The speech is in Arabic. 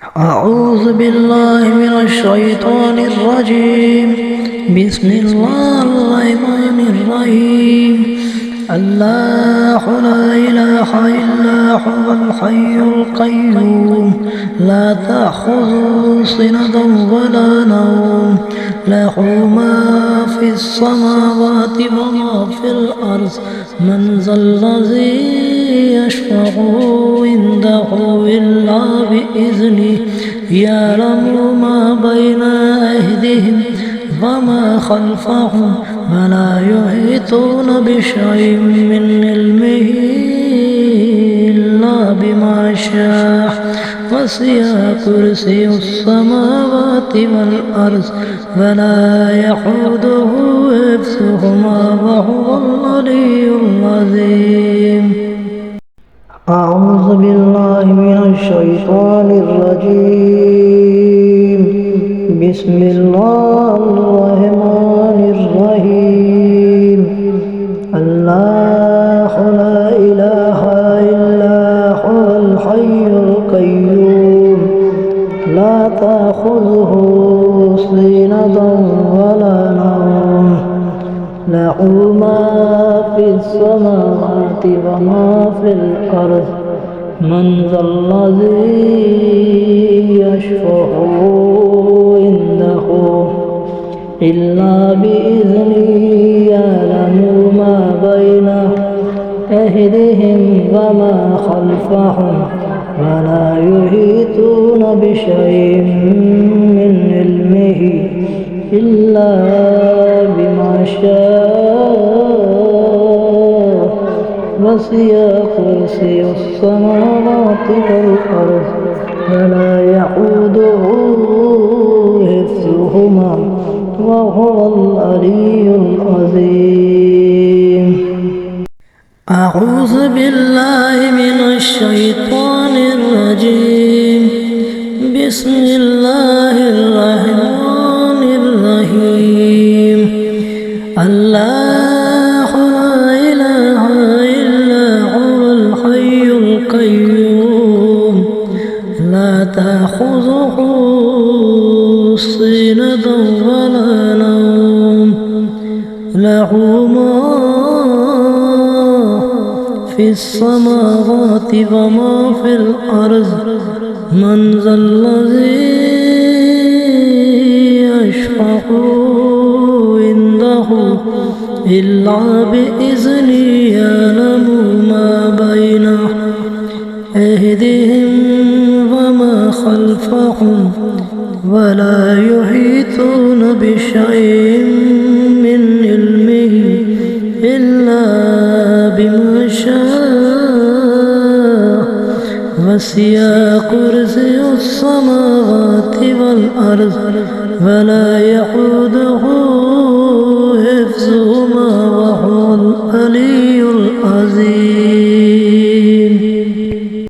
أعوذ بالله من الشيطان الرجيم. بسم الله الرحمن الرحيم. الله لا إله إلا هو الحي القيوم لا تأخذه سنة ولا نوم له ما في السماوات وما في الأرض من ذا الذي يشفع عنده إلا بإذنه يعلم ما بين أيديهم وما خلفهم ولا يحيطون بشيء من علمه إلا بما شاء وسع كرسي السماوات والأرض ولا يحوده حفظهما وهو العلي العظيم. أعوذ بالله من الشيطان الرجيم. بسم الله الرحمن الرحيم. الله لا إله إلا هو الحي القيوم لا تأخذه سنة ولا نوم له ما في السماوات وما في الأرض من ذا الذي يشفع عنده إلا بإذنه يعلم ما بين أيديهم وما خلفهم ولا يحيطون بشيء من علمه إلا بما شاء وسع كرسي السماوات والأرض ولا يحوده حفظهما وهو العلي العظيم. أعوذ بالله من الشيطان الرجيم. بسم الله الرحمن الرحيم. الله لا إله إلا هو الحي القيوم لا تأخذه سنة ولا نوم له ما في السماوات وما في الأرض من ذا الذي يشفع عنده إلا بإذنه يعلم ما بين أيديهم وما خلفهم ولا يحيطون بشيء من علمه إلا بما شاء وسع كرسي السماوات والأرض ولا يحوده